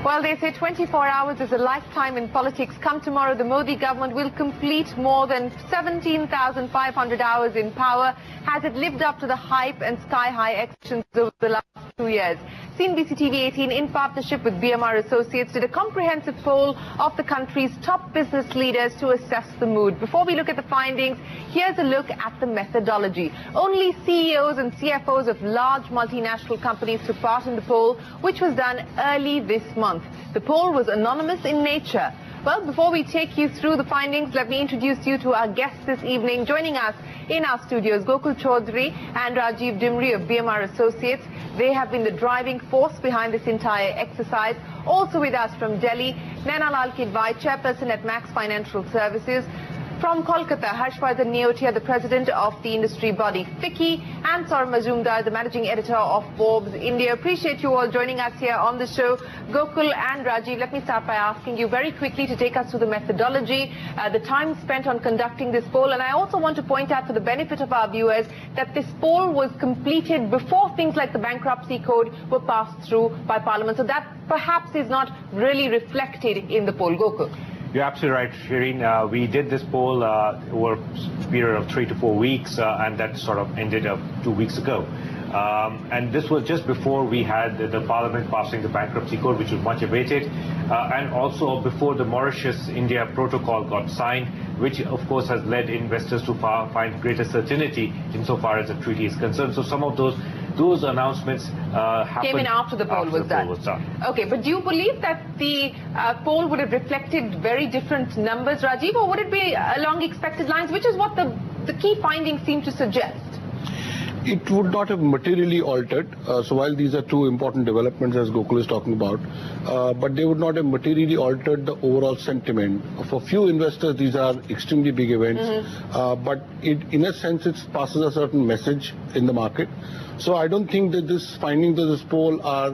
Well, they say 24 hours is a lifetime in politics. Come tomorrow, the Modi government will complete more than 17,500 hours in power. Has it lived up to the hype and sky-high expectations over the last 2 years? CNBC TV 18, in partnership with BMR Associates, did a comprehensive poll of the country's top business leaders to assess the mood. Before we look at the findings, here's a look at the methodology. Only CEOs and CFOs of large multinational companies took part in the poll, which was done early this month. The poll was anonymous in nature. Well, before we take you through the findings, let me introduce you to our guests this evening. Joining us in our studios, Gokul Chaudhri and Rajeev Dimri of BMR Associates. They have been the driving force behind this entire exercise. Also with us from Delhi, Naina Lal Kidwai, chairperson at Max Financial Services. From Kolkata, Harshvardhan Neotia, the president of the industry body FICCI, and Saurabh Majumdar, the managing editor of Forbes India. Appreciate you all joining us here on the show. Gokul and Rajeev, let me start by asking you very quickly to take us through the methodology, the time spent on conducting this poll. And I also want to point out, for the benefit of our viewers, that this poll was completed before things like the bankruptcy code were passed through by Parliament. So that perhaps is not really reflected in the poll. Gokul. You're absolutely right, Shireen. We did this poll over a period of 3 to 4 weeks, and that sort of ended up 2 weeks ago. And this was just before we had the Parliament passing the bankruptcy code, which was much awaited, and also before the Mauritius-India protocol got signed, which of course has led investors to find greater certainty insofar as the treaty is concerned. So some of those announcements came in after the poll was done. Okay, but do you believe that the poll would have reflected very different numbers, Rajeev, or would it be along expected lines, which is what the key findings seem to suggest? It would not have materially altered. So while these are two important developments, as Gokul is talking about, but they would not have materially altered the overall sentiment. For few investors, these are extremely big events, but in a sense, it passes a certain message in the market. So I don't think that this findings of this poll are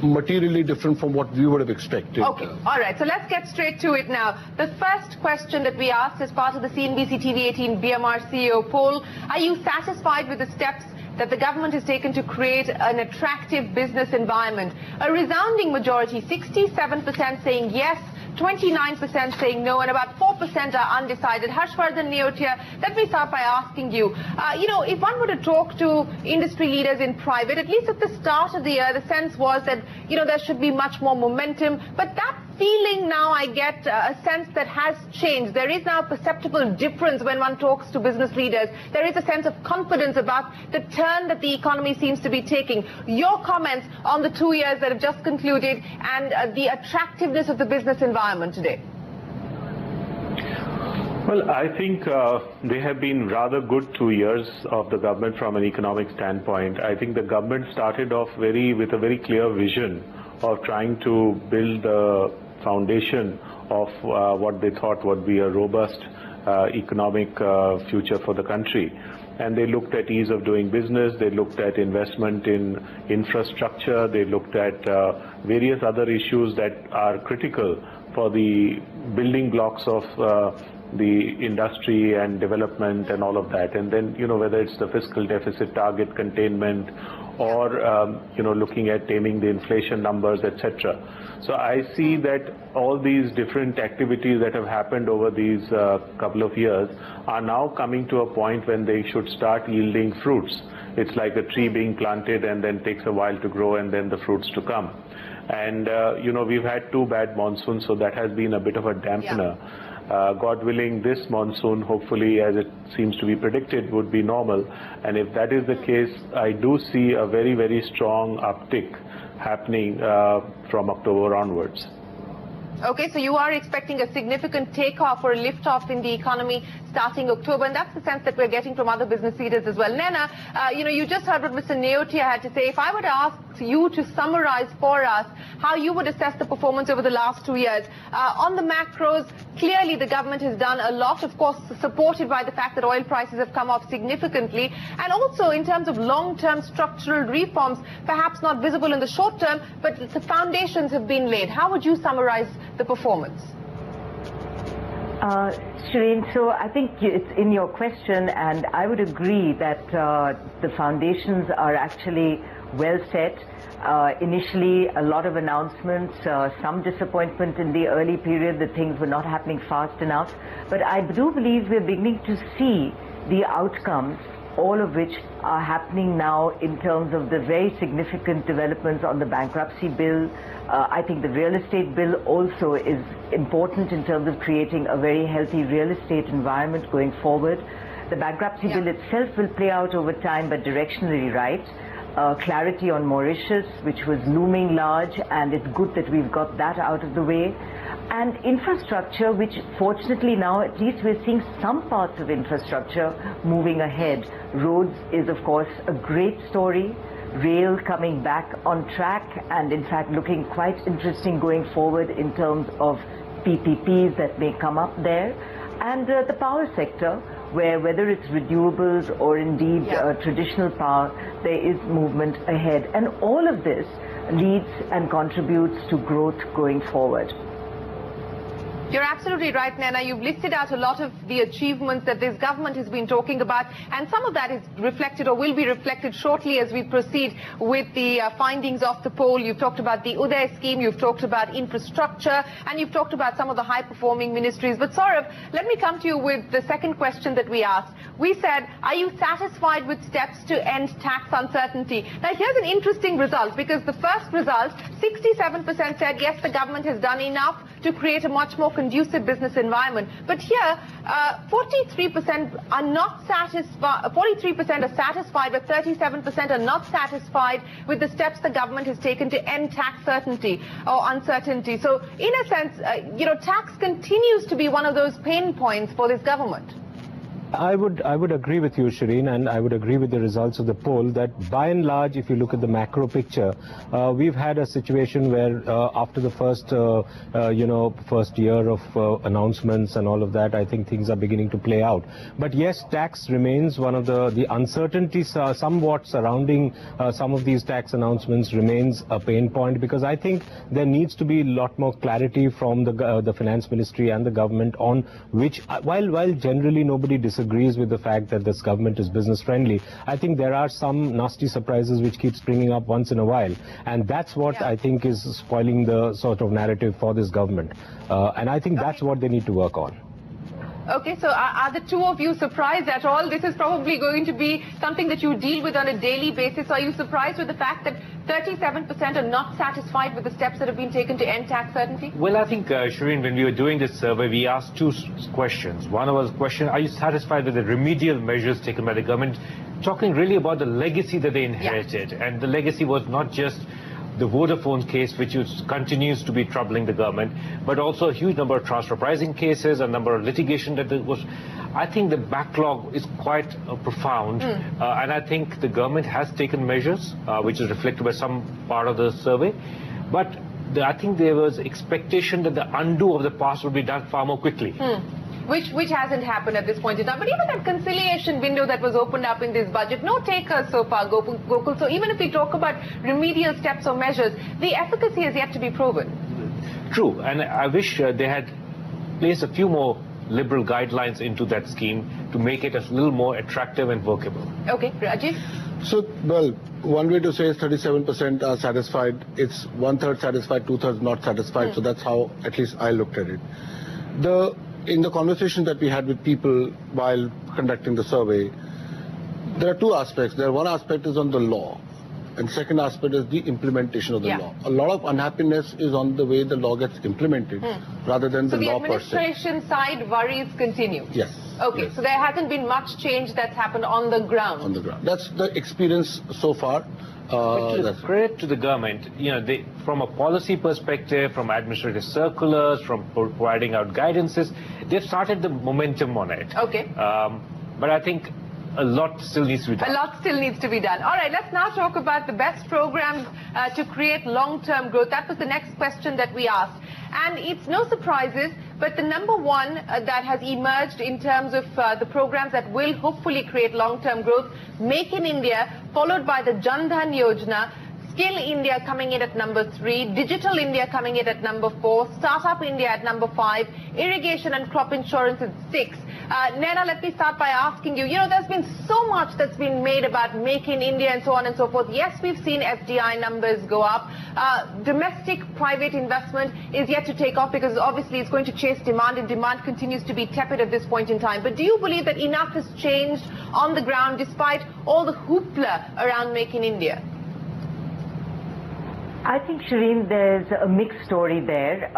materially different from what we would have expected. Okay, all right. So let's get straight to it now. The first question that we asked as part of the CNBC TV 18 BMR CEO poll: are you satisfied with the steps that the government has taken to create an attractive business environment? A resounding majority, 67% saying yes, 29% saying no, and about 4% are undecided. Harshvardhan Neotia, let me start by asking you, if one were to talk to industry leaders in private, at least at the start of the year, the sense was that, there should be much more momentum. But that feeling now, I get a sense that has changed. There is now a perceptible difference when one talks to business leaders. There is a sense of confidence about the turn that the economy seems to be taking. Your comments on the 2 years that have just concluded and the attractiveness of the business environment today? Well, I think they have been rather good 2 years of the government from an economic standpoint. I think the government started off with a very clear vision of trying to build the foundation of what they thought would be a robust economic future for the country. And they looked at ease of doing business, they looked at investment in infrastructure, they looked at various other issues that are critical for the building blocks of the industry and development and all of that. And then, whether it's the fiscal deficit target containment or, looking at taming the inflation numbers, etc. So I see that all these different activities that have happened over these couple of years are now coming to a point when they should start yielding fruits. It's like a tree being planted and then takes a while to grow and then the fruits to come. And, we've had 2 bad monsoons, so that has been a bit of a dampener. Yeah. God willing, this monsoon, hopefully, as it seems to be predicted, would be normal. And if that is the case, I do see a very, very strong uptick happening from October onwards. Okay, so you are expecting a significant takeoff or a lift-off in the economy starting October, and that's the sense that we're getting from other business leaders as well. Naina, you just heard what Mr. Neotia had to say. If I were to ask you to summarize for us how you would assess the performance over the last 2 years, on the macros, clearly the government has done a lot, of course, supported by the fact that oil prices have come off significantly, and also in terms of long-term structural reforms, perhaps not visible in the short term, but the foundations have been laid. How would you summarize the performance? Shireen, so I think it's in your question, and I would agree that the foundations are actually well set. Initially, a lot of announcements, some disappointment in the early period that things were not happening fast enough. But I do believe we're beginning to see the outcomes, all of which are happening now in terms of the very significant developments on the bankruptcy bill. I think the real estate bill also is important in terms of creating a very healthy real estate environment going forward. The bankruptcy bill itself will play out over time, but directionally right. Clarity on Mauritius, which was looming large, and it's good that we've got that out of the way. And infrastructure, which fortunately now at least we're seeing some parts of infrastructure moving ahead. Roads is of course a great story. Rail coming back on track, and in fact looking quite interesting going forward in terms of PPPs that may come up there. And the power sector, where whether it's renewables or indeed traditional power, there is movement ahead. And all of this leads and contributes to growth going forward. You're absolutely right, Naina. You've listed out a lot of the achievements that this government has been talking about, and some of that is reflected or will be reflected shortly as we proceed with the findings of the poll. You've talked about the Uday scheme, you've talked about infrastructure, and you've talked about some of the high-performing ministries. But Saurav, let me come to you with the second question that we asked. We said, are you satisfied with steps to end tax uncertainty? Now, here's an interesting result, because the first result, 67% said, yes, the government has done enough to create a much more conducive business environment. But here, 43% are not satisfied. 43% are satisfied, but 37% are not satisfied with the steps the government has taken to end tax certainty or uncertainty. So, in a sense, tax continues to be one of those pain points for this government. I would agree with you, Shireen, and I would agree with the results of the poll that by and large, if you look at the macro picture, we've had a situation where after the first year of announcements and all of that, I think things are beginning to play out. But yes, tax remains one of the uncertainties somewhat surrounding some of these tax announcements remains a pain point, because I think there needs to be a lot more clarity from the finance ministry and the government on which, while generally nobody disagrees with the fact that this government is business friendly, I think there are some nasty surprises which keep springing up once in a while, and that's what I think is spoiling the sort of narrative for this government, and I think that's what they need to work on. Okay, so are the two of you surprised at all? This is probably going to be something that you deal with on a daily basis. Are you surprised with the fact that 37% are not satisfied with the steps that have been taken to end tax certainty? Well, I think, Shireen, when we were doing this survey, we asked two questions. One was the question, are you satisfied with the remedial measures taken by the government? Talking really about the legacy that they inherited. And the legacy was not just the Vodafone case, which continues to be troubling the government, but also a huge number of transfer pricing cases, a number of litigation that was. I think the backlog is quite profound, and I think the government has taken measures, which is reflected by some part of the survey, but I think there was expectation that the undo of the past would be done far more quickly. Which hasn't happened at this point in time. But even that conciliation window that was opened up in this budget, no takers so far, Gokul. So even if we talk about remedial steps or measures, the efficacy has yet to be proven. True, and I wish they had placed a few more liberal guidelines into that scheme to make it a little more attractive and workable. Okay, Rajeev? So, well, one way to say is 37% are satisfied. It's 1/3 satisfied, 2/3 not satisfied. So that's how at least I looked at it. In the conversation that we had with people while conducting the survey, there are two aspects. One aspect is on the law, and second aspect is the implementation of the law. A lot of unhappiness is on the way the law gets implemented rather than the law per se. So the administration side worries continue? Yes. Okay, yes. So there hasn't been much change that's happened on the ground? On the ground. That's the experience so far. But to credit to the government, they, from a policy perspective, from administrative circulars, from providing out guidances, they've started the momentum on it. Okay. But I think a lot still needs to be done. A lot still needs to be done. All right, let's now talk about the best programs to create long-term growth. That was the next question that we asked. And it's no surprises, but the number one that has emerged in terms of the programs that will hopefully create long-term growth, Make in India, followed by the Jan Dhan Yojana. Skill India coming in at number 3, Digital India coming in at number 4, Startup India at number 5, Irrigation and Crop Insurance at 6. Nena, let me start by asking you, there's been so much that's been made about Make in India and so on and so forth. Yes, we've seen FDI numbers go up. Domestic private investment is yet to take off because obviously it's going to chase demand, and demand continues to be tepid at this point in time. But do you believe that enough has changed on the ground despite all the hoopla around Make in India? I think, Shireen, there's a mixed story there.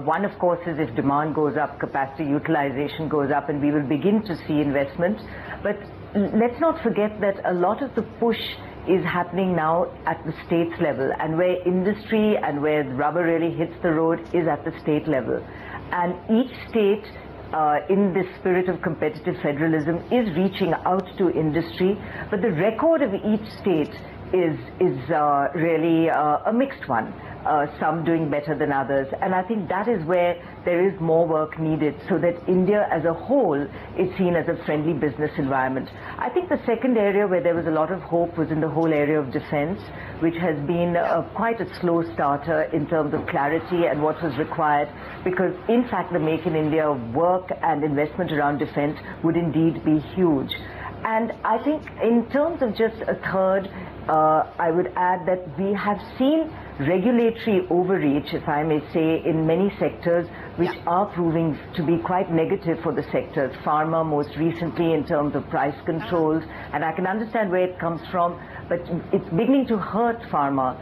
One, of course, is if demand goes up, capacity utilization goes up, and we will begin to see investment. But let's not forget that a lot of the push is happening now at the states level, and where industry and where the rubber really hits the road is at the state level. And each state, in this spirit of competitive federalism, is reaching out to industry, but the record of each state is really a mixed one, some doing better than others. And I think that is where there is more work needed so that India as a whole is seen as a friendly business environment. I think the second area where there was a lot of hope was in the whole area of defense, which has been quite a slow starter in terms of clarity and what was required, because in fact the Make in India work and investment around defense would indeed be huge. And I think in terms of just a third, I would add that we have seen regulatory overreach, if I may say, in many sectors, which are proving to be quite negative for the sectors. Pharma most recently in terms of price controls, and I can understand where it comes from, but it's beginning to hurt pharma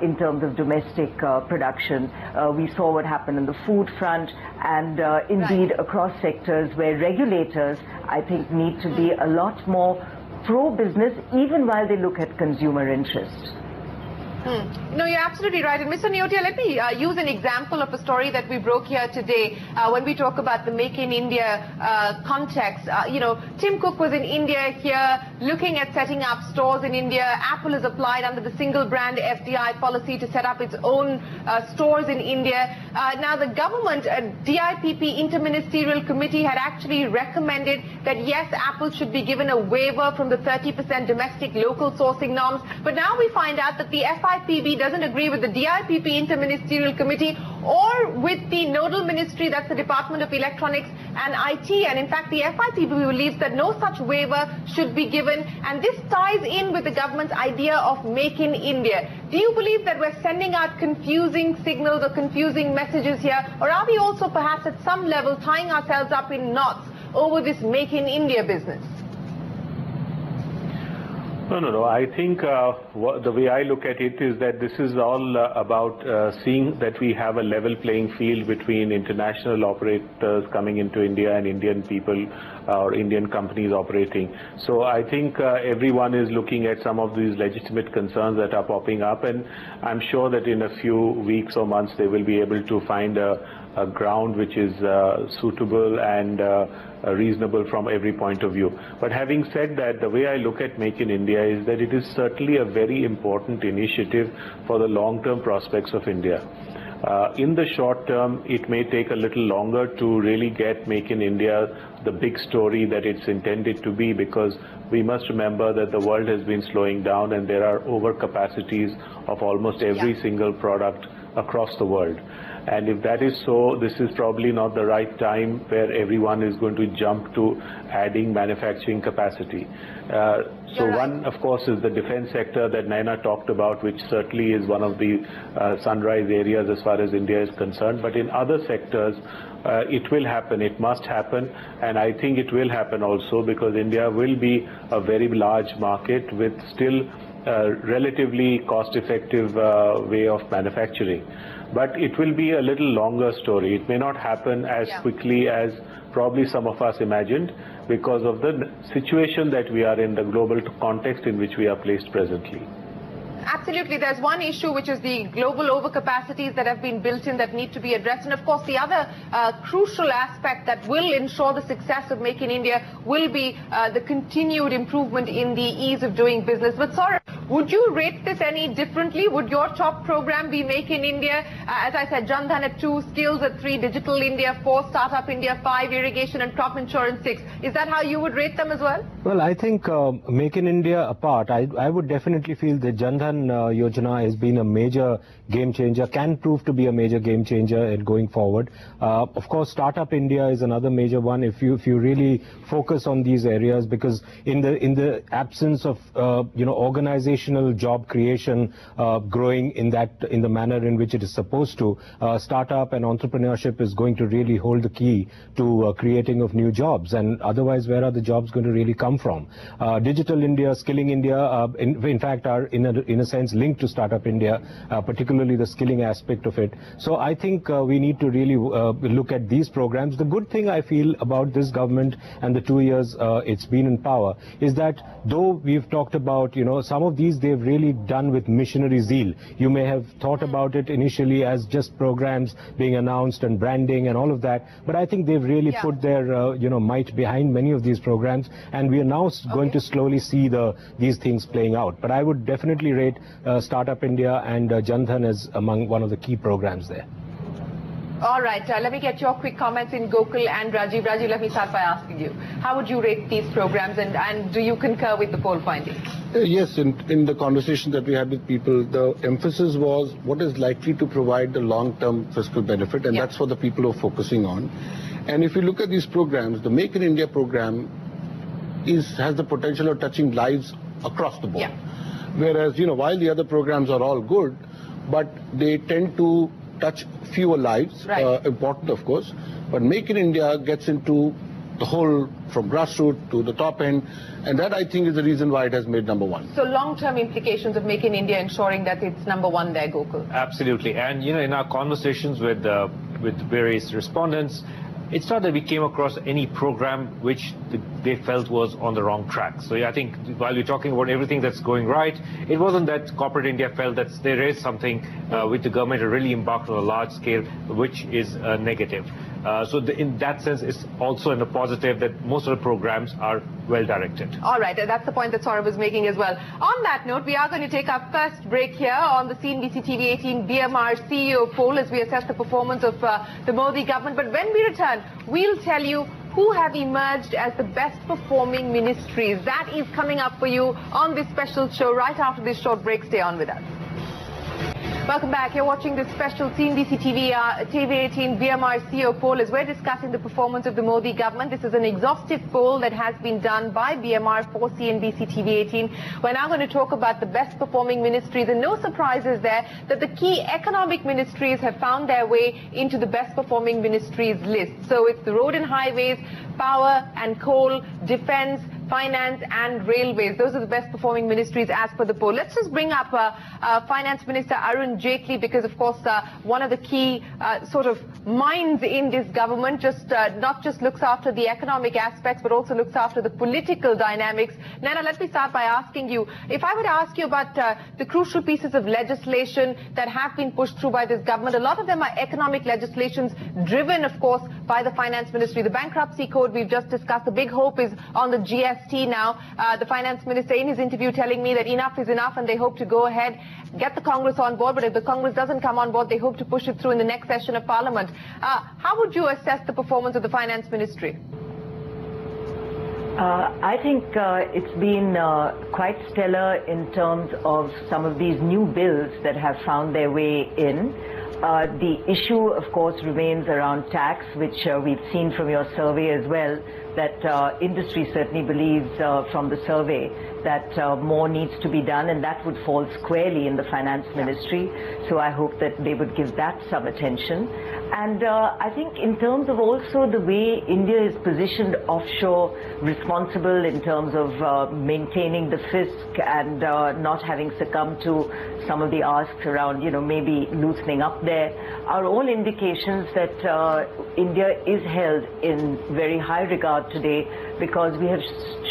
in terms of domestic production. We saw what happened on the food front, and indeed across sectors where regulators, I think, need to be a lot more pro-business, even while they look at consumer interest. No, you're absolutely right. And Mr. Neotia, let me use an example of a story that we broke here today when we talk about the Make in India context. Tim Cook was in India here looking at setting up stores in India. Apple has applied under the single brand FDI policy to set up its own stores in India. Now, the government, DIPP Interministerial Committee, had actually recommended that yes, Apple should be given a waiver from the 30% domestic local sourcing norms. But now we find out that the FIPB doesn't agree with the DIPP Interministerial Committee or with the nodal ministry, that's the Department of Electronics and IT. And in fact, the FIPB believes that no such waiver should be given. And this ties in with the government's idea of Make in India. Do you believe that we're sending out confusing signals or confusing messages here? Or are we also perhaps at some level tying ourselves up in knots over this Make in India business? No. I think the way I look at it is that this is all about seeing that we have a level playing field between international operators coming into India and Indian people or Indian companies operating. So I think everyone is looking at some of these legitimate concerns that are popping up, and I'm sure that in a few weeks or months they will be able to find a ground which is suitable and reasonable from every point of view. But having said that, the way I look at Make in India is that it is certainly a very important initiative for the long-term prospects of India. In the short term, it may take a little longer to really get Make in India the big story that it's intended to be, because we must remember that the world has been slowing down and there are overcapacities of almost every single product across the world. And if that is so, this is probably not the right time where everyone is going to jump to adding manufacturing capacity. One, of course, is the defense sector that Naina talked about, which certainly is one of the sunrise areas as far as India is concerned. But in other sectors, it will happen, it must happen, and I think it will happen also, because India will be a very large market with still relatively cost-effective way of manufacturing. But it will be a little longer story. It may not happen as quickly as probably some of us imagined, because of the situation that we are in, the global context in which we are placed presently. Absolutely. There's one issue, which is the global overcapacities that have been built in that need to be addressed. And of course, the other crucial aspect that will ensure the success of Make in India will be the continued improvement in the ease of doing business. But Saurabh, Would you rate this any differently? Would your top program be Make in India? As I said, Jan Dhan at 2, Skills at 3, Digital India 4, Startup India 5, Irrigation and Crop Insurance 6. Is that how you would rate them as well? Well, I think Make in India apart, I would definitely feel that Jan Dhan Yojana has been a major game changer, can prove to be a major game changer in going forward. Of course, Startup India is another major one if you really focus on these areas, because in the absence of organizational job creation growing in the manner in which it is supposed to, startup and entrepreneurship is going to really hold the key to creating of new jobs, and otherwise where are the jobs going to really come from? Digital India, Skilling India, in fact are in a sense linked to Startup India, particularly the skilling aspect of it. So I think we need to really look at these programs. The good thing I feel about this government and the 2 years it's been in power is that though we've talked about, some of these they've really done with missionary zeal. You may have thought about it initially as just programs being announced and branding and all of that, but I think they've really put their might behind many of these programs, and we are now going to slowly see these things playing out. But I would definitely rate Startup India and Jan Dhan as among one of the key programs there. All right, let me get your quick comments in Gokul and Rajeev. Rajeev, let me start by asking you, how would you rate these programs, and do you concur with the poll findings? Yes, in the conversation that we had with people, the emphasis was what is likely to provide the long-term fiscal benefit, and that's what the people are focusing on. And if you look at these programs, the Make in India program has the potential of touching lives across the board. Whereas, while the other programs are all good, but they tend to touch fewer lives, important of course, but Make in India gets into the whole, from grassroots to the top end, and that I think is the reason why it has made #1. So long-term implications of Make in India ensuring that it's #1 there, Gokul. Absolutely, and in our conversations with various respondents, it's not that we came across any program which they felt was on the wrong track. So I think while we're talking about everything that's going right, it wasn't that corporate India felt that there is something which the government had really embarked on a large scale, which is negative. So in that sense, it's also in a positive that most of the programs are well directed. All right, that's the point that Saurabh was making as well. On that note, we are going to take our first break here on the CNBC TV 18 BMR CEO Poll as we assess the performance of the Modi government. But when we return, we'll tell you who have emerged as the best performing ministries. That is coming up for you on this special show right after this short break. Stay on with us. Welcome back. You're watching this special CNBC TV 18 BMR CEO Poll as we're discussing the performance of the Modi government. This is an exhaustive poll that has been done by BMR for CNBC TV 18. We're now going to talk about the best performing ministries, and no surprises there that the key economic ministries have found their way into the best performing ministries list. So it's the road and highways, power and coal, defense, finance and railways. Those are the best performing ministries as per the poll. Let's just bring up Finance Minister Arun Jaitley, because of course one of the key sort of minds in this government, not just looks after the economic aspects but also looks after the political dynamics. Nana, let me start by asking you, if I were to ask you about the crucial pieces of legislation that have been pushed through by this government, a lot of them are economic legislations driven of course by the Finance Ministry. The bankruptcy code we've just discussed, the big hope is on the GST now. The Finance Minister in his interview telling me that enough is enough and they hope to go ahead, get the Congress on board, but if the Congress doesn't come on board, they hope to push it through in the next session of Parliament. How would you assess the performance of the Finance Ministry? I think it's been quite stellar in terms of some of these new bills that have found their way in. The issue, of course, remains around tax, which we've seen from your survey as well, that industry certainly believes from the survey that more needs to be done, and that would fall squarely in the Finance Ministry. So I hope that they would give that some attention. And I think in terms of also the way India is positioned offshore, responsible in terms of maintaining the fisc and not having succumbed to some of the asks around, maybe loosening up there, are all indications that India is held in very high regard today because we have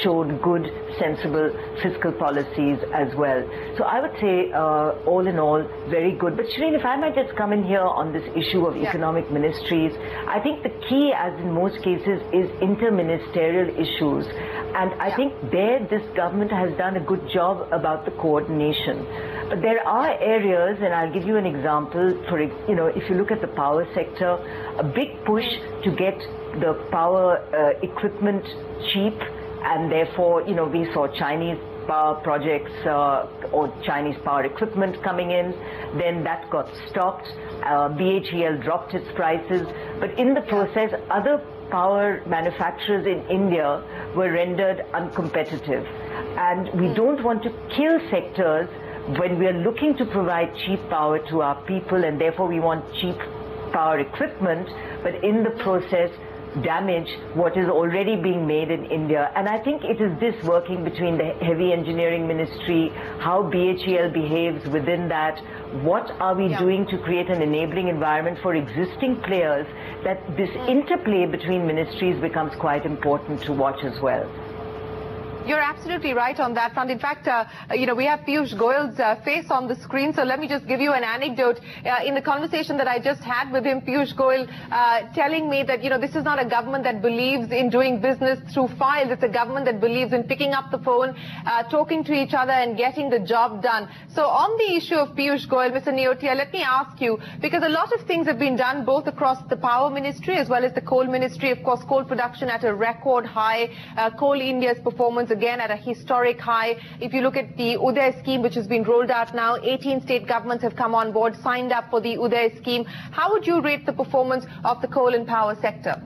showed good, sensible fiscal policies as well. So I would say, all in all, very good. But Shireen, if I might just come in here on this issue of economic ministries, I think the key, as in most cases, is interministerial issues. And I think there this government has done a good job about the coordination. But there are areas, and I'll give you an example, for, if you look at the power sector, a big push to get the power equipment cheap, and therefore, we saw Chinese power projects or Chinese power equipment coming in. Then that got stopped. BHEL dropped its prices. But in the process, other power manufacturers in India were rendered uncompetitive. And we don't want to kill sectors when we are looking to provide cheap power to our people, and therefore we want cheap power equipment, but in the process damage what is already being made in India. And I think it is this working between the heavy engineering ministry, how BHEL behaves within that, what are we doing to create an enabling environment for existing players, that this interplay between ministries becomes quite important to watch as well. You're absolutely right on that front. In fact, we have Piyush Goyal's face on the screen, so let me just give you an anecdote. In the conversation that I just had with him, Piyush Goyal telling me that, this is not a government that believes in doing business through files. It's a government that believes in picking up the phone, talking to each other and getting the job done. So on the issue of Piyush Goyal, Mr. Neotia, let me ask you, because a lot of things have been done both across the power ministry as well as the coal ministry. Of course, coal production at a record high, Coal India's performance again at a historic high. If you look at the Uday scheme, which has been rolled out now, 18 state governments have come on board, signed up for the Uday scheme. How would you rate the performance of the coal and power sector?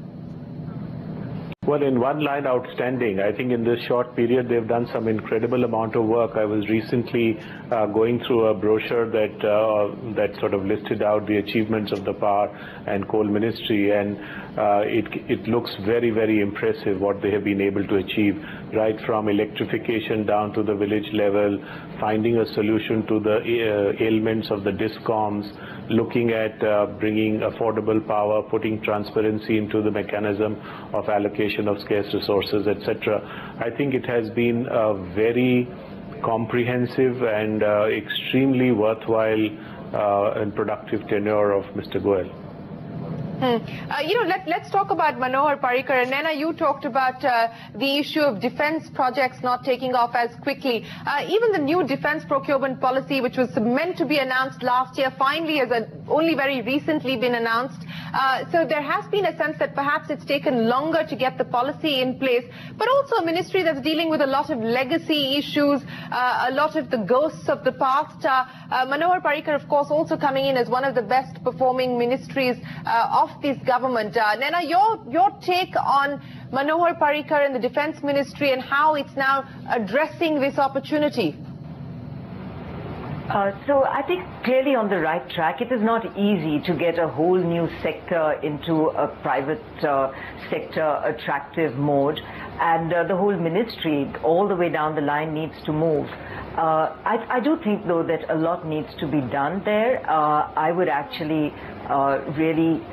Well, in one line, outstanding. I think in this short period, they've done some incredible amount of work. I was recently going through a brochure that sort of listed out the achievements of the power and coal ministry, and it looks very, very impressive what they have been able to achieve, right from electrification down to the village level, finding a solution to the ailments of the discoms, looking at bringing affordable power, putting transparency into the mechanism of allocation of scarce resources, etc. I think it has been a very comprehensive and extremely worthwhile and productive tenure of Mr. Goyal. Let's talk about Manohar Parrikar. And Naina, you talked about the issue of defense projects not taking off as quickly. Even the new defense procurement policy, which was meant to be announced last year, finally has only very recently been announced. So there has been a sense that perhaps it's taken longer to get the policy in place, but also a ministry that's dealing with a lot of legacy issues, a lot of the ghosts of the past. Manohar Parrikar, of course, also coming in as one of the best performing ministries of this government. Naina, your take on Manohar Parrikar and the Defence Ministry and how it's now addressing this opportunity? So I think clearly on the right track. It is not easy to get a whole new sector into a private sector attractive mode, and the whole ministry all the way down the line needs to move. I do think, though, that a lot needs to be done there. I would actually really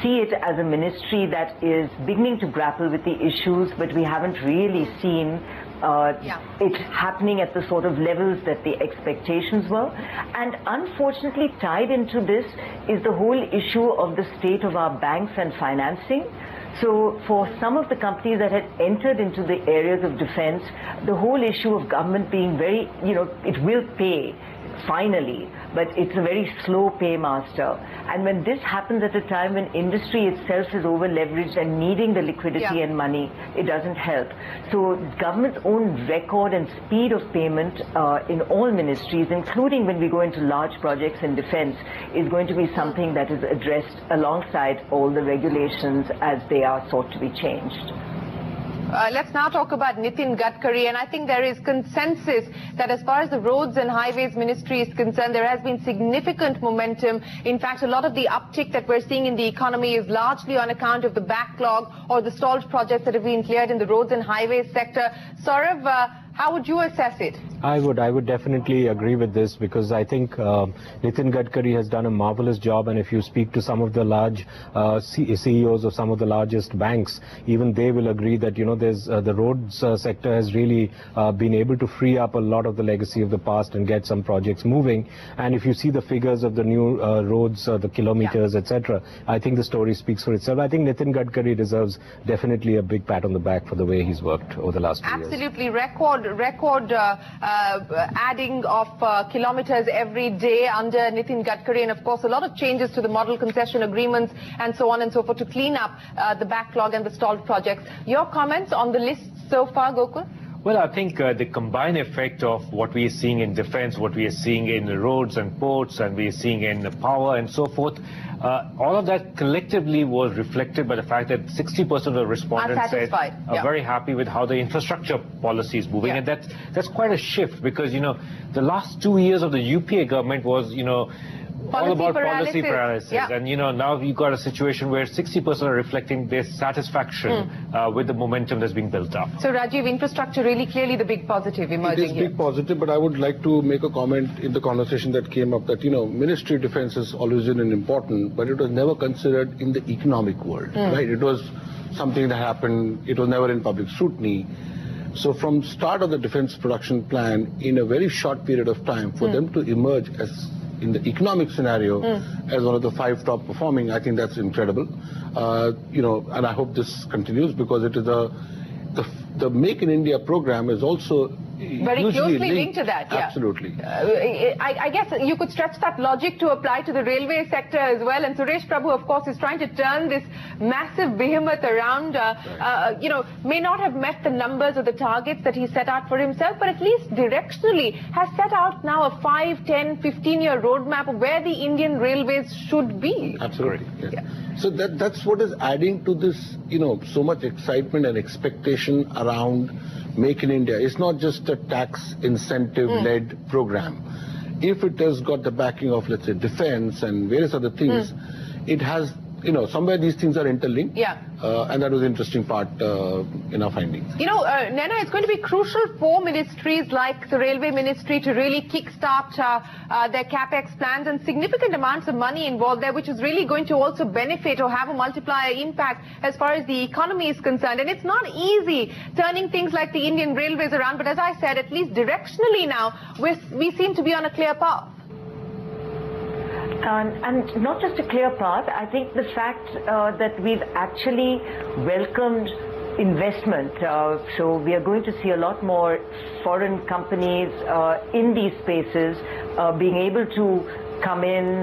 see it as a ministry that is beginning to grapple with the issues, but we haven't really seen it happening at the sort of levels that the expectations were. And unfortunately, tied into this is the whole issue of the state of our banks and financing. So for some of the companies that had entered into the areas of defense, the whole issue of government being very, it will pay finally, but it's a very slow paymaster. And when this happens at a time when industry itself is over leveraged and needing the liquidity and money, it doesn't help. So government's own record and speed of payment in all ministries, including when we go into large projects in defense, is going to be something that is addressed alongside all the regulations as they are sought to be changed. Let's now talk about Nitin Gadkari, and I think there is consensus that as far as the Roads and Highways Ministry is concerned, there has been significant momentum. In fact, a lot of the uptick that we're seeing in the economy is largely on account of the backlog or the stalled projects that have been cleared in the Roads and Highways sector. Saurav, How would you assess it? I would definitely agree with this, because I think Nitin Gadkari has done a marvelous job, and if you speak to some of the large CEOs of some of the largest banks, even they will agree that, you know, there's the roads sector has really been able to free up a lot of the legacy of the past and get some projects moving. And if you see the figures of the new roads, the kilometers, etc., I think the story speaks for itself. I think Nitin Gadkari deserves definitely a big pat on the back for the way he's worked over the last 2 years. Absolutely, record adding of kilometers every day under Nitin Gadkari, and of course a lot of changes to the model concession agreements and so on and so forth to clean up the backlog and the stalled projects. Your comments on the list so far, Gokul? Well, I think the combined effect of what we are seeing in defense, what we are seeing in the roads and ports, and we are seeing in the power and so forth, all of that collectively was reflected by the fact that 60% of the respondents said are very happy with how the infrastructure policy is moving. And that's quite a shift, because, you know, the last 2 years of the UPA government was, you know, all about policy paralysis. And, you know, now you've got a situation where 60% are reflecting their satisfaction with the momentum that's being built up. So, Rajeev, infrastructure really clearly the big positive emerging here. It is big positive, but I would like to make a comment in the conversation that came up that, you know, Ministry of Defense has always been important, but it was never considered in the economic world, right? It was something that happened, it was never in public scrutiny. So from start of the defense production plan, in a very short period of time, for them to emerge as in the economic scenario as one of the 5 top performing, I think that's incredible. You know, and I hope this continues, because it is the Make in India program is also very closely linked to that. Absolutely. I guess you could stretch that logic to apply to the railway sector as well. And Suresh Prabhu, of course, is trying to turn this massive behemoth around. You know, may not have met the numbers or the targets that he set out for himself, but at least directionally has set out now a 5, 10, 15-year roadmap of where the Indian railways should be. Absolutely. Yes. So that's what is adding to this, you know, so much excitement and expectation around Make in India. It's not just a tax incentive-led program. If it has got the backing of, let's say, defense and various other things, it has, you know, somewhere these things are interlinked. And that was the interesting part in our findings. You know, Nana, it's going to be crucial for ministries like the Railway Ministry to really kickstart their capex plans, and significant amounts of money involved there, which is really going to also benefit or have a multiplier impact as far as the economy is concerned. And it's not easy turning things like the Indian Railways around, but as I said, at least directionally now, we seem to be on a clear path. And not just a clear path, I think the fact that we've actually welcomed investment. So we are going to see a lot more foreign companies in these spaces being able to come in,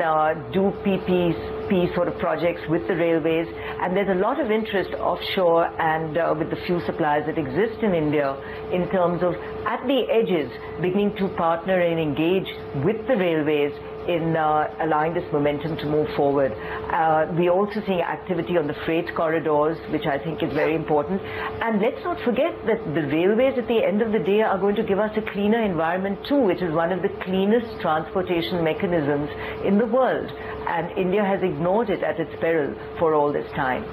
do PPP sort of projects with the railways. And there's a lot of interest offshore and with the few suppliers that exist in India in terms of, at the edges, beginning to partner and engage with the railways in allowing this momentum to move forward. We're also seeing activity on the freight corridors, which I think is very important. And let's not forget that the railways at the end of the day are going to give us a cleaner environment too, which is one of the cleanest transportation mechanisms in the world. And India has ignored it at its peril for all this time.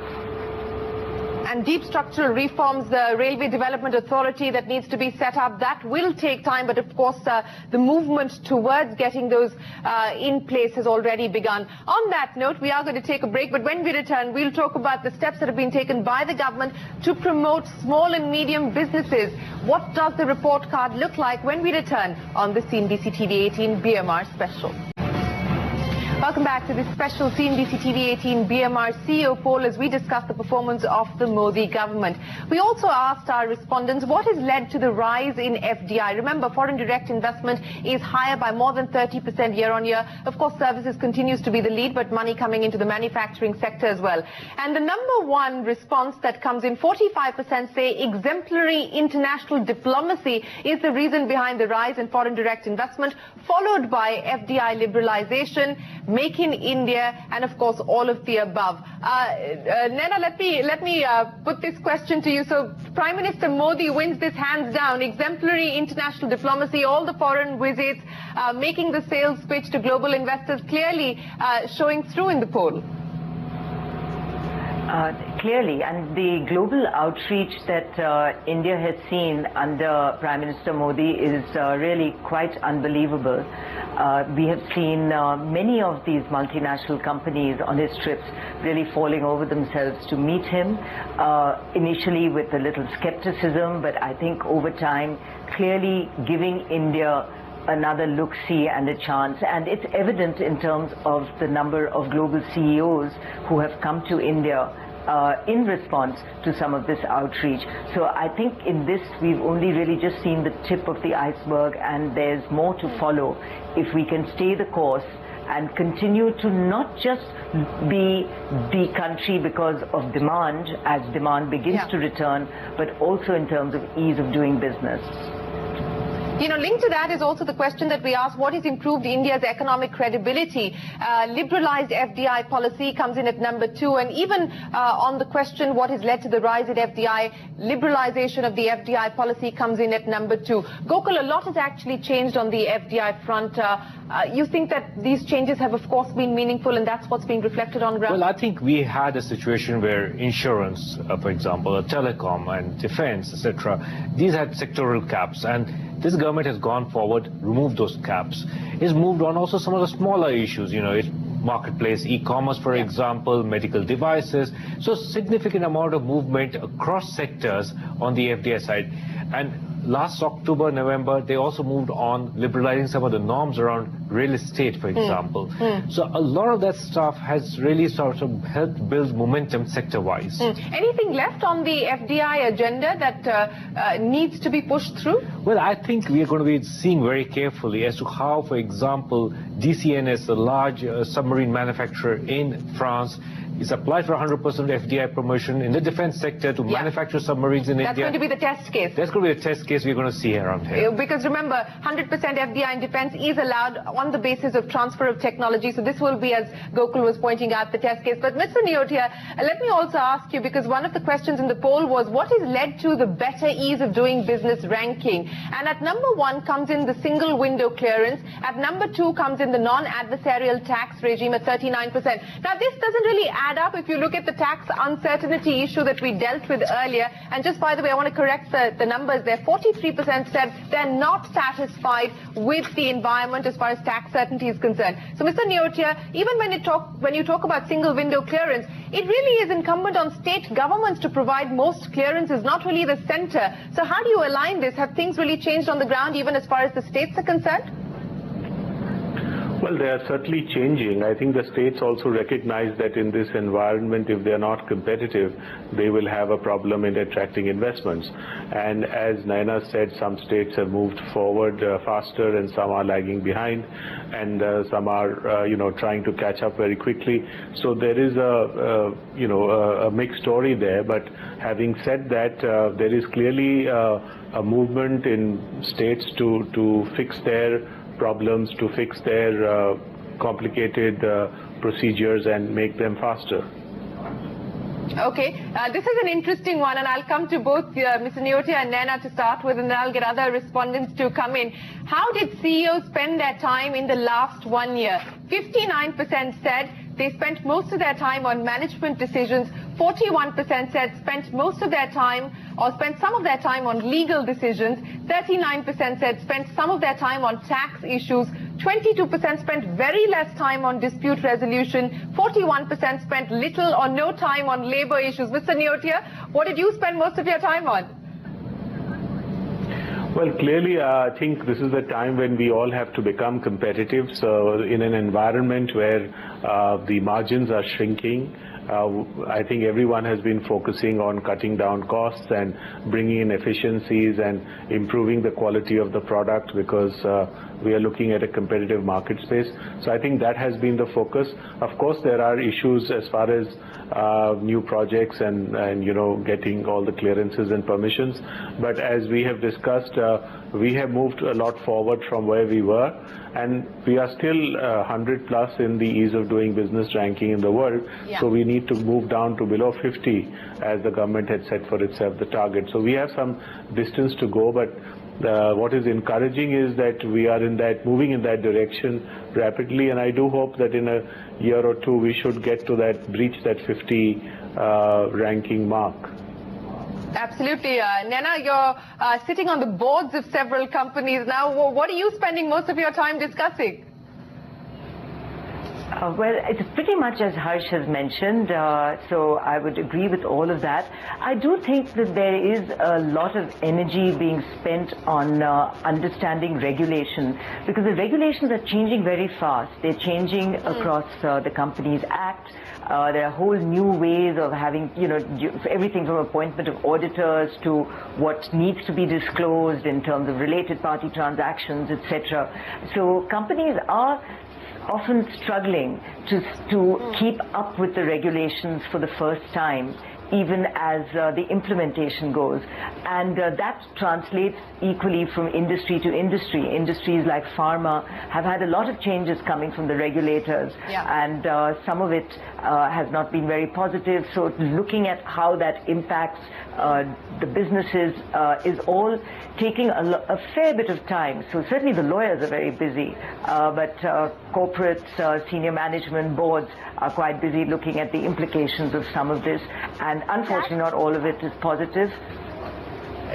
And deep structural reforms, the Railway Development Authority that needs to be set up, that will take time. But of course, the movement towards getting those in place has already begun. On that note, we are going to take a break. But when we return, we'll talk about the steps that have been taken by the government to promote small and medium businesses. What does the report card look like when we return on the CNBC TV 18 BMR special? Welcome back to this special CNBC TV 18 BMR CEO poll as we discuss the performance of the Modi government. We also asked our respondents what has led to the rise in FDI. Remember, foreign direct investment is higher by more than 30% year on year. Of course, services continues to be the lead, but money coming into the manufacturing sector as well. And the number one response that comes in, 45% say exemplary international diplomacy is the reason behind the rise in foreign direct investment, followed by FDI liberalization, Make in India, and of course all of the above. Nana, let me put this question to you. So Prime Minister Modi wins this hands down: exemplary international diplomacy, all the foreign visits, making the sales pitch to global investors, clearly showing through in the poll. Clearly, and the global outreach that India has seen under Prime Minister Modi is really quite unbelievable. We have seen many of these multinational companies on his trips really falling over themselves to meet him, initially with a little skepticism, but I think over time clearly giving India another look-see and a chance, and it's evident in terms of the number of global CEOs who have come to India in response to some of this outreach. So I think in this we've only really just seen the tip of the iceberg, and there's more to follow if we can stay the course and continue to not just be the country because of demand, as demand begins to return, but also in terms of ease of doing business. You know, linked to that is also the question that we asked, what has improved India's economic credibility? Liberalized FDI policy comes in at number 2, and even on the question what has led to the rise in FDI, liberalization of the FDI policy comes in at number 2. Gokul, a lot has actually changed on the FDI front. You think that these changes have of course been meaningful, and that's what's being reflected on ground? Well, I think we had a situation where insurance, for example, telecom and defense, etc., these had sectoral caps, and this government has gone forward, removed those caps. It's moved on also some of the smaller issues, you know, it's marketplace, e-commerce, for example, medical devices. So significant amount of movement across sectors on the FDI side. And last October, November, they also moved on liberalizing some of the norms around real estate, for example. So a lot of that stuff has really sort of helped build momentum sector-wise. Anything left on the FDI agenda that needs to be pushed through? Well, I think we are going to be seeing very carefully as to how, for example, DCNS, a large submarine manufacturer in France, is applied for 100% FDI promotion in the defense sector to manufacture submarines in India. That's going to be the test case. That's going to be the test case we're going to see around here. Because remember, 100% FDI in defense is allowed on the basis of transfer of technology. So this will be, as Gokul was pointing out, the test case. But Mr. Neotia, let me also ask you, because one of the questions in the poll was, what has led to the better ease of doing business ranking? And at number 1 comes in the single window clearance. At number 2 comes in the non-adversarial tax regime at 39%. Now, this doesn't really add up if you look at the tax uncertainty issue that we dealt with earlier. And just by the way, I want to correct the numbers there. 43% said they're not satisfied with the environment as far as tax certainty is concerned. So, Mr. Neotia, even when you talk about single window clearance, it really is incumbent on state governments to provide most clearances, not really the center. So how do you align this? Have things really changed on the ground, even as far as the states are concerned? Well, they are certainly changing. I think the states also recognize that in this environment, if they're not competitive, they will have a problem in attracting investments. And as Naina said, some states have moved forward faster and some are lagging behind, and some are, trying to catch up very quickly. So there is a mixed story there. But having said that, there is clearly a movement in states to fix their problems, to fix their complicated procedures and make them faster. Okay, this is an interesting one, and I'll come to both Mr. Neotia and Naina to start with, and then I'll get other respondents to come in. How did CEOs spend their time in the last 1 year? 59% said they spent most of their time on management decisions. 41% said spent most of their time or spent some of their time on legal decisions. 39% said spent some of their time on tax issues. 22% spent very less time on dispute resolution. 41% spent little or no time on labor issues. Mr. Neotia, what did you spend most of your time on? Well, clearly, I think this is the time when we all have to become competitive. So in an environment where the margins are shrinking, I think everyone has been focusing on cutting down costs and bringing in efficiencies and improving the quality of the product, because we are looking at a competitive market space. So I think that has been the focus. Of course, there are issues as far as new projects and getting all the clearances and permissions. But as we have discussed, we have moved a lot forward from where we were, and we are still 100 plus in the ease of doing business ranking in the world. So we need to move down to below 50 as the government had set for itself the target. So we have some distance to go, but What is encouraging is that we are moving in that direction rapidly, and I do hope that in a year or two we should reach that 50 ranking mark. Absolutely. Nana, you're sitting on the boards of several companies now. What are you spending most of your time discussing? Well, it's pretty much as Harsh has mentioned, so I would agree with all of that. I do think that there is a lot of energy being spent on understanding regulation, because the regulations are changing very fast. They're changing across the Companies Act. There are whole new ways of having, everything from appointment of auditors to what needs to be disclosed in terms of related party transactions, etc. So companies are often struggling to keep up with the regulations for the first time, even as the implementation goes. And that translates equally from industry to industry. Industries like pharma have had a lot of changes coming from the regulators, and some of it has not been very positive. So looking at how that impacts the businesses is all taking a fair bit of time. So certainly the lawyers are very busy, but corporates, senior management, boards are quite busy looking at the implications of some of this, and unfortunately not all of it is positive.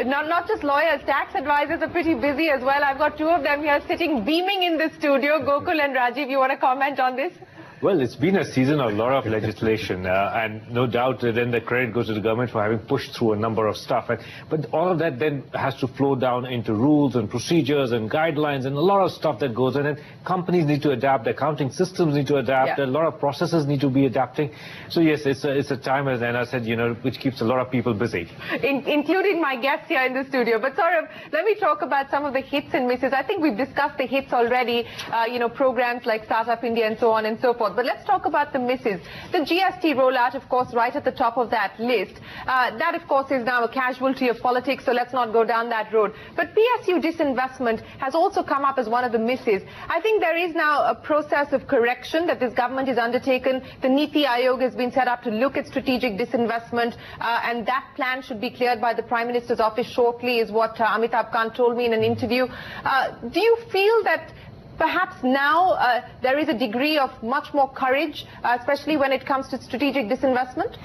Not just lawyers, tax advisors are pretty busy as well. I've got two of them here sitting beaming in the studio. Gokul and Rajeev, you want to comment on this? Well, it's been a season of a lot of legislation, and no doubt then the credit goes to the government for having pushed through a number of stuff. But all of that then has to flow down into rules and procedures and guidelines and a lot of stuff that goes in. And companies need to adapt, accounting systems need to adapt, a lot of processes need to be adapting. So yes, it's a time, as Anna said, which keeps a lot of people busy. Including my guests here in the studio. But Saurabh, let me talk about some of the hits and misses. I think we've discussed the hits already, programs like Startup India and so on and so forth. But let's talk about the misses. The GST rollout, of course, right at the top of that list. That, of course, is now a casualty of politics, so let's not go down that road. But PSU disinvestment has also come up as one of the misses. I think there is now a process of correction that this government has undertaken. The Niti Aayog has been set up to look at strategic disinvestment, and that plan should be cleared by the Prime Minister's office shortly, is what Amitabh Kant told me in an interview. Do you feel that perhaps now there is a degree of much more courage, especially when it comes to strategic disinvestment?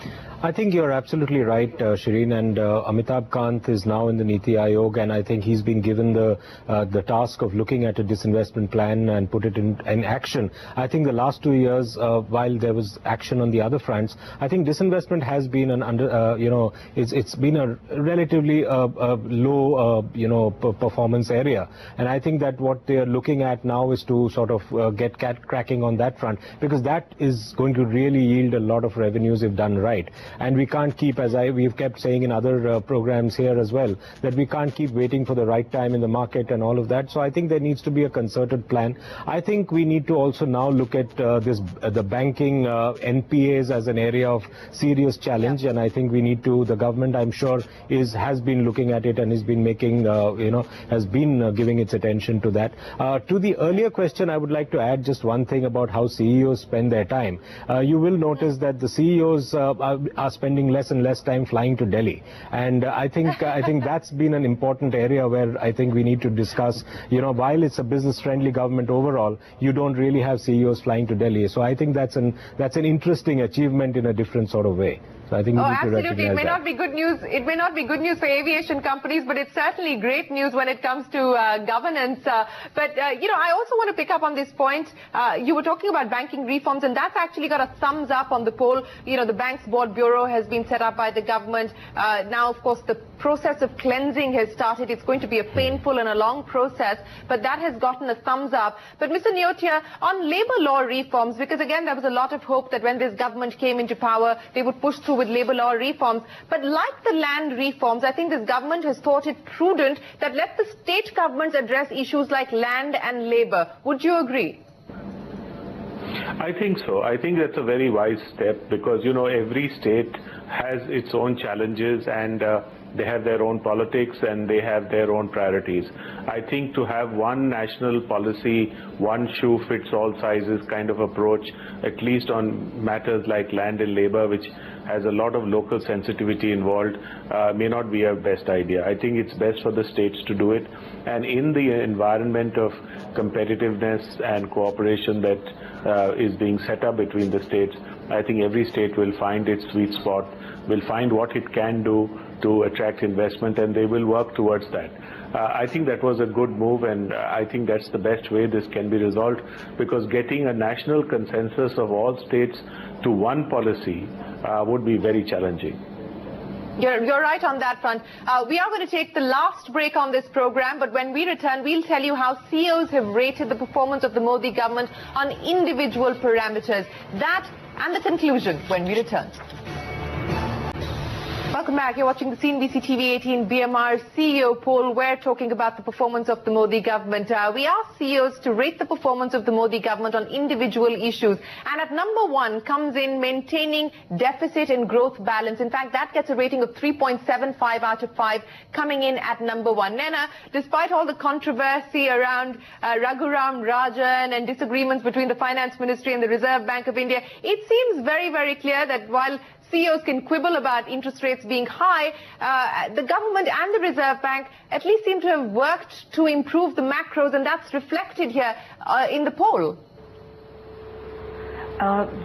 I think you're absolutely right, Shireen, and Amitabh Kant is now in the Niti Aayog, and I think he's been given the task of looking at a disinvestment plan and put it in action. I think the last 2 years, while there was action on the other fronts, I think disinvestment has been it's been a relatively low, performance area, and I think that what they are looking at now is to sort of get cracking on that front, because that is going to really yield a lot of revenues if done right. And we can't keep, as we've kept saying in other programs here as well, that we can't keep waiting for the right time in the market and all of that. So I think there needs to be a concerted plan. I think we need to also now look at the banking NPAs as an area of serious challenge, and I think we need to, the government, I'm sure, has been looking at it and has been making, has been giving its attention to that. To the earlier question, I would like to add just one thing about how CEOs spend their time. You will notice that the CEOs are spending less and less time flying to Delhi, and I think that's been an important area where I think we need to discuss. While it's a business-friendly government overall, you don't really have CEOs flying to Delhi. So I think that's an interesting achievement in a different sort of way. So I think we need to recognize it may not be good news. It may not be good news for aviation companies, but it's certainly great news when it comes to governance. I also want to pick up on this point. You were talking about banking reforms, and that's actually got a thumbs up on the poll. The Banks Board Bureau has been set up by the government. Now, of course, the process of cleansing has started. It's going to be a painful and a long process, but that has gotten a thumbs up. But Mr. Neotia, on labor law reforms, because again, there was a lot of hope that when this government came into power, they would push through with labor law reforms. But like the land reforms, I think this government has thought it prudent that let the state governments address issues like land and labor. Would you agree? I think so. I think that's a very wise step, because every state has its own challenges, and they have their own politics and they have their own priorities. I think to have one national policy, one shoe fits all sizes kind of approach, at least on matters like land and labor, which has a lot of local sensitivity involved, may not be a best idea. I think it's best for the states to do it. And in the environment of competitiveness and cooperation that is being set up between the states, I think every state will find its sweet spot, will find what it can do to attract investment, and they will work towards that. I think that was a good move, and I think that's the best way this can be resolved, because getting a national consensus of all states to one policy would be very challenging. You're right on that front. We are going to take the last break on this program, but when we return, we'll tell you how CEOs have rated the performance of the Modi government on individual parameters. That and the conclusion when we return. Welcome back. You're watching the CNBC TV 18 BMR CEO Poll. We're talking about the performance of the Modi government. We asked CEOs to rate the performance of the Modi government on individual issues. And at number 1 comes in maintaining deficit and growth balance. In fact, that gets a rating of 3.75 out of 5, coming in at number 1. Nena, despite all the controversy around Raghuram Rajan and disagreements between the Finance Ministry and the Reserve Bank of India, it seems very, very clear that while CEOs can quibble about interest rates being high, the government and the Reserve Bank at least seem to have worked to improve the macros, and that's reflected here in the poll.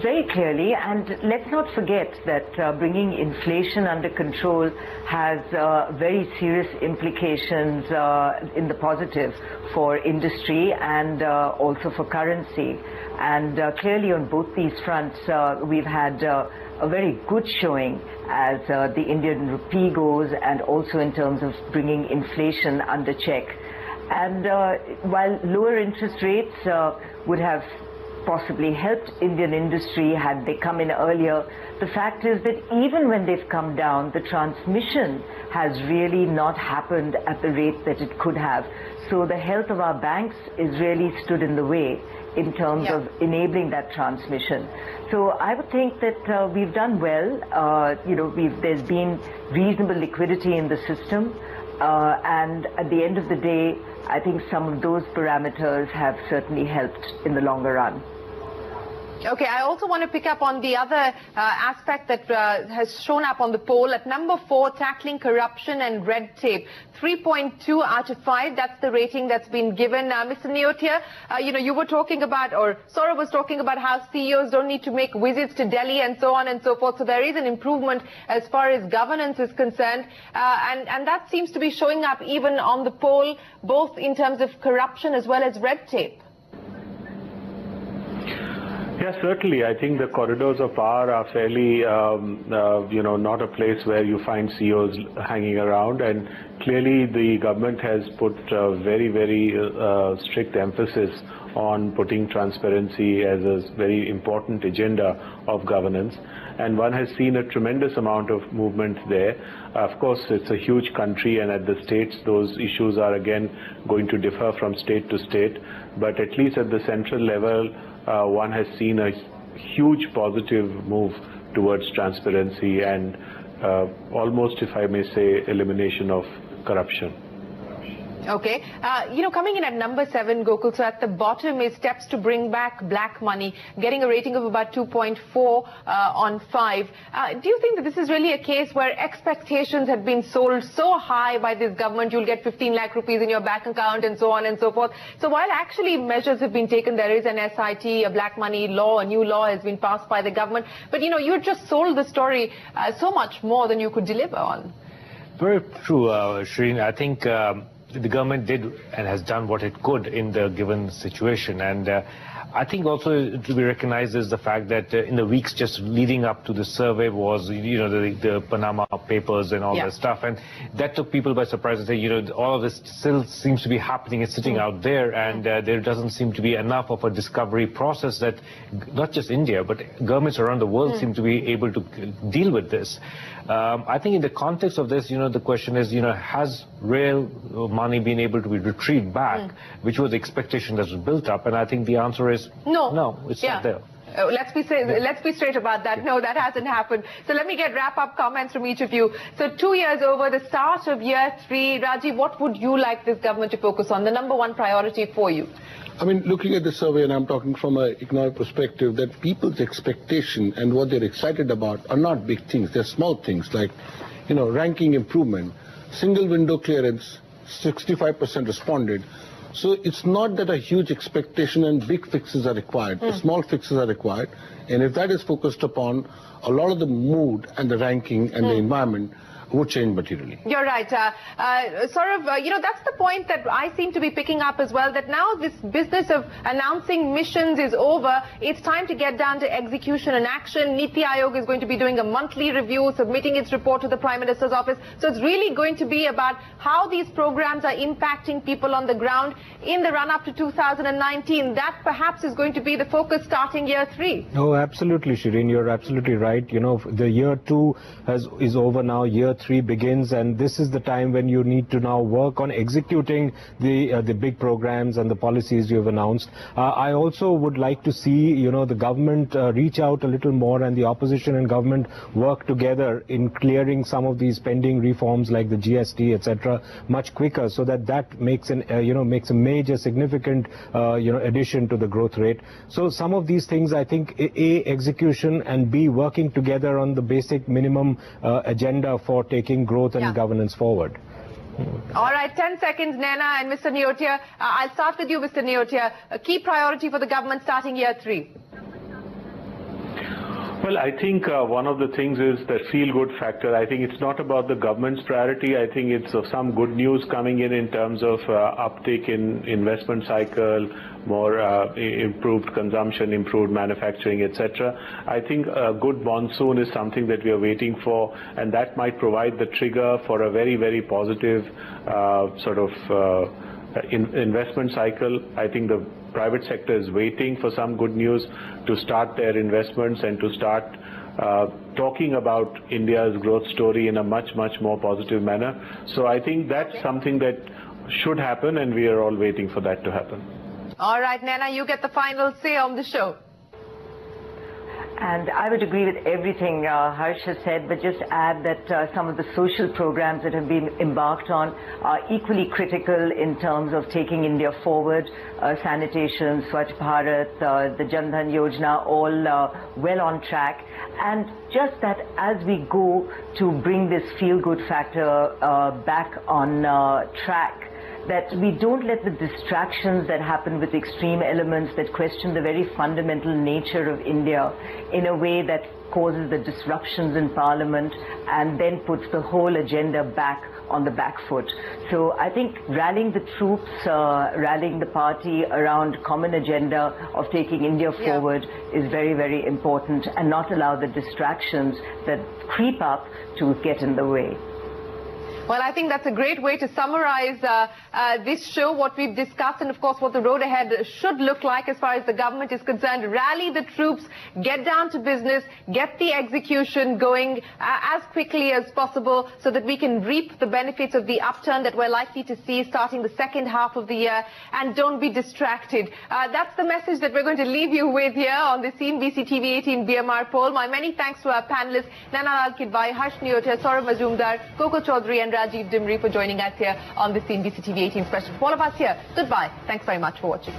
Very clearly, and let's not forget that bringing inflation under control has very serious implications in the positive for industry and also for currency. And clearly on both these fronts, we've had a very good showing as the Indian rupee goes, and also in terms of bringing inflation under check. And while lower interest rates would have possibly helped Indian industry had they come in earlier, the fact is that even when they've come down, the transmission has really not happened at the rate that it could have. So the health of our banks is really stood in the way in terms of enabling that transmission. So I would think that we've done well. There's been reasonable liquidity in the system, and at the end of the day, I think some of those parameters have certainly helped in the longer run. Okay, I also want to pick up on the other aspect that has shown up on the poll. At number 4, tackling corruption and red tape. 3.2 out of 5, that's the rating that's been given. Mr. Neotia, you were talking about, or Saurabh was talking about how CEOs don't need to make visits to Delhi and so on and so forth. So there is an improvement as far as governance is concerned. And that seems to be showing up even on the poll, both in terms of corruption as well as red tape. Yes, certainly. I think the corridors of power are fairly, not a place where you find CEOs hanging around. And clearly the government has put very, very strict emphasis on putting transparency as a very important agenda of governance. And one has seen a tremendous amount of movement there. Of course, it's a huge country, and at the states, those issues are again going to differ from state to state. But at least at the central level, one has seen a huge positive move towards transparency and almost, if I may say, elimination of corruption. Okay. Coming in at number 7, Gokul, so at the bottom is steps to bring back black money, getting a rating of about 2.4 on 5. Do you think that this is really a case where expectations have been sold so high by this government, you'll get 15 lakh rupees in your bank account and so on and so forth? So while actually measures have been taken, there is an SIT, a black money law, a new law has been passed by the government. But, you just sold the story so much more than you could deliver on. Very true, Shireen. I think the government did and has done what it could in the given situation, and I think also to be recognized is the fact that in the weeks just leading up to the survey was, the Panama Papers and all that stuff, and that took people by surprise and say, all of this still seems to be happening and sitting out there, and there doesn't seem to be enough of a discovery process that not just India, but governments around the world seem to be able to deal with this. I think in the context of this, the question is, has real money been able to be retrieved back, which was the expectation that was built up, and I think the answer is no, it's not there. Let's be straight about that. No, that hasn't happened. So let me get wrap-up comments from each of you. So 2 years over, the start of year 3. Rajeev, what would you like this government to focus on? The number one priority for you? I mean, looking at the survey, and I'm talking from an economic perspective, that people's expectation and what they're excited about are not big things. They're small things like, ranking improvement, single window clearance, 65% responded. So it's not that a huge expectation and big fixes are required. The small fixes are required. And if that is focused upon, a lot of the mood and the ranking and the environment would change materially. You're right. That's the point that I seem to be picking up as well, that now this business of announcing missions is over. It's time to get down to execution and action. Niti Aayog is going to be doing a monthly review, submitting its report to the Prime Minister's office. So it's really going to be about how these programs are impacting people on the ground in the run-up to 2019. That perhaps is going to be the focus starting year 3. Oh, absolutely, Shireen. You're absolutely right. The year 2 is over now. Year 3 begins, and this is the time when you need to now work on executing the big programs and the policies you have announced. I also would like to see, the government reach out a little more, and the opposition and government work together in clearing some of these pending reforms like the GST, etc., much quicker, so that makes makes a major significant addition to the growth rate. So some of these things, I think, A, execution, and B, working together on the basic minimum agenda for taking growth and governance forward. All right, 10 seconds, Naina and Mr. Neotia. I'll start with you, Mr. Neotia. A key priority for the government starting year 3. Well, I think one of the things is the feel-good factor. I think it's not about the government's priority. I think it's some good news coming in terms of uptake in investment cycle, more improved consumption, improved manufacturing, etc. I think a good monsoon is something that we are waiting for, and that might provide the trigger for a very, very positive investment cycle. I think the private sector is waiting for some good news to start their investments and to start talking about India's growth story in a much, much more positive manner. So I think that's something that should happen, and we are all waiting for that to happen. All right, Naina, you get the final say on the show. And I would agree with everything Harsh has said, but just add that some of the social programs that have been embarked on are equally critical in terms of taking India forward. Sanitation, Swachh Bharat, the Jan Dhan Yojana, all well on track. And just that as we go to bring this feel-good factor back on track, that we don't let the distractions that happen with extreme elements that question the very fundamental nature of India in a way that causes the disruptions in Parliament and then puts the whole agenda back on the back foot. So I think rallying the troops, rallying the party around common agenda of taking India forward is very, very important, and not allow the distractions that creep up to get in the way. Well, I think that's a great way to summarize this show, what we've discussed, and of course what the road ahead should look like as far as the government is concerned. Rally the troops, get down to business, get the execution going as quickly as possible so that we can reap the benefits of the upturn that we're likely to see starting the second half of the year, and don't be distracted. That's the message that we're going to leave you with here on the CNBC TV 18 BMR poll. My many thanks to our panelists, Naina Lal Kidwai, Harsh Neotia, Saurabh Majumdar, Gokul Chaudhri, and Rajeev Dimri for joining us here on the CNBC TV 18 special. For all of us here, goodbye. Thanks very much for watching.